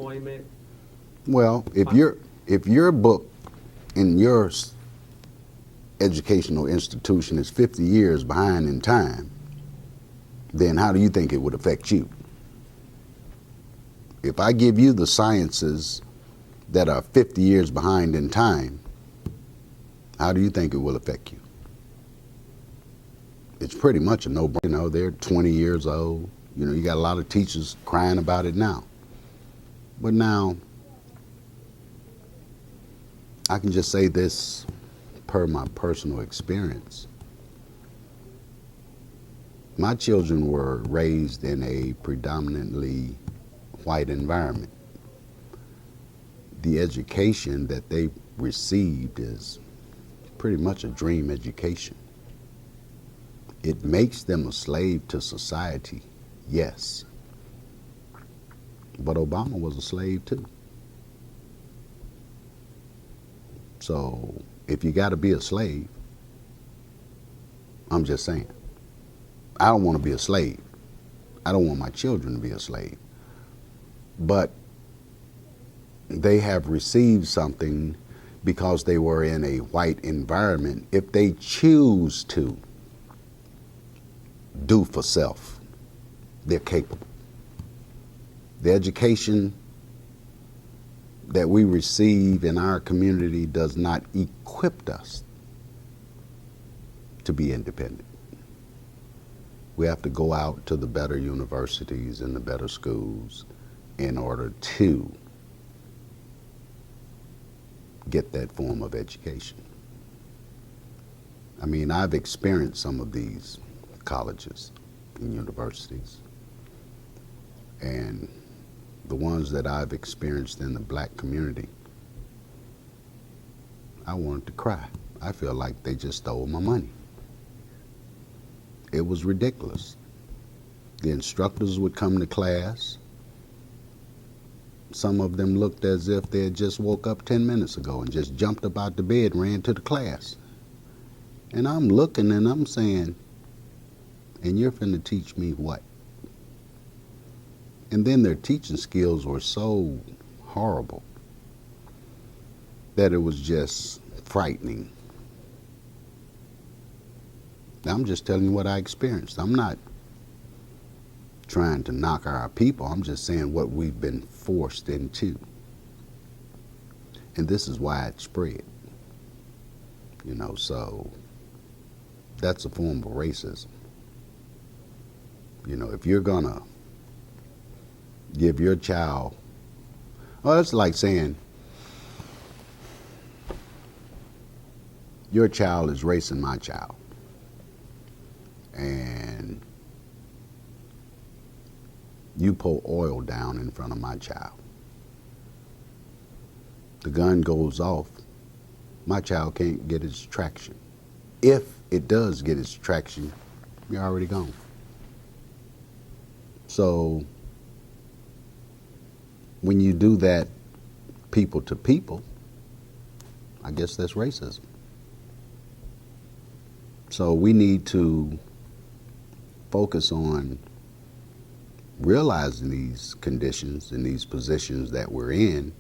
employment? Well, if your book in your educational institution is 50 years behind in time, then how do you think it would affect you? If I give you the sciences that are 50 years behind in time, how do you think it will affect you? It's pretty much a no-brainer. You know, they're 20 years old. You know, you got a lot of teachers crying about it now. But now, I can just say this per my personal experience. My children were raised in a predominantly white environment. The education that they received is pretty much a dream education. It makes them a slave to society, yes. But Obama was a slave too. So if you got to be a slave, I'm just saying, I don't want to be a slave. I don't want my children to be a slave. But they have received something because they were in a white environment. If they choose to do for self, they're capable. The education that we receive in our community does not equip us to be independent. We have to go out to the better universities and the better schools in order to get that form of education. I mean, I've experienced some of these colleges and universities, and the ones that I've experienced in the black community, I wanted to cry. I feel like they just stole my money. It was ridiculous. The instructors would come to class. Some of them looked as if they had just woke up 10 minutes ago and just jumped up out the bed and ran to the class. And I'm looking and I'm saying, and you're finna teach me what? And then their teaching skills were so horrible that it was just frightening. Now, I'm just telling you what I experienced. I'm not trying to knock our people. I'm just saying what we've been forced into. And this is widespread. You know, so that's a form of racism. You know, if you're gonna give your child, well, it's like saying your child is racing my child, and you pour oil down in front of my child. The gun goes off, my child can't get its traction. If it does get its traction, you're already gone. So when you do that people to people, I guess that's racism. So we need to focus on realizing these conditions and these positions that we're in,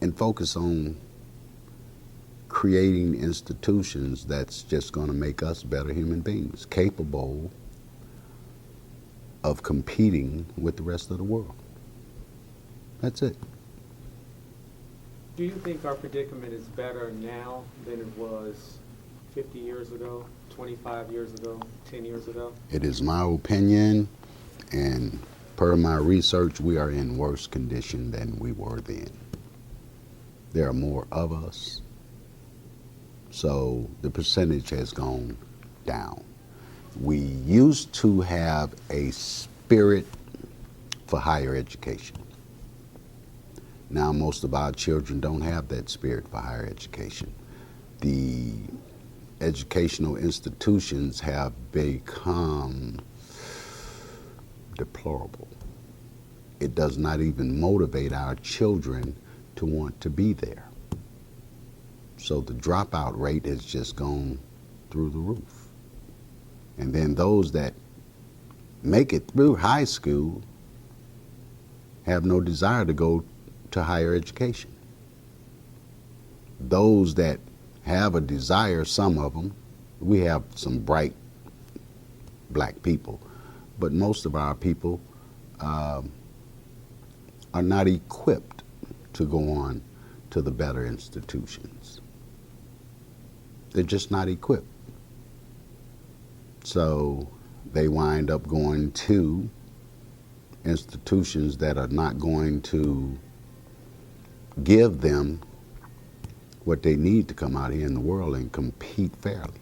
and focus on creating institutions that's just going to make us better human beings, capable of competing with the rest of the world. That's it. Do you think our predicament is better now than it was 50 years ago, 25 years ago, 10 years ago? It is my opinion, and per my research, we are in worse condition than we were then. There are more of us, so the percentage has gone down. We used to have a spirit for higher education. Now most of our children don't have that spirit for higher education. The educational institutions have become deplorable. It does not even motivate our children to want to be there. So the dropout rate has just gone through the roof. And then those that make it through high school have no desire to go to higher education. Those that have a desire, some of them, we have some bright black people, but most of our people are not equipped to go on to the better institutions. They're just not equipped. So they wind up going to institutions that are not going to give them what they need to come out here in the world and compete fairly.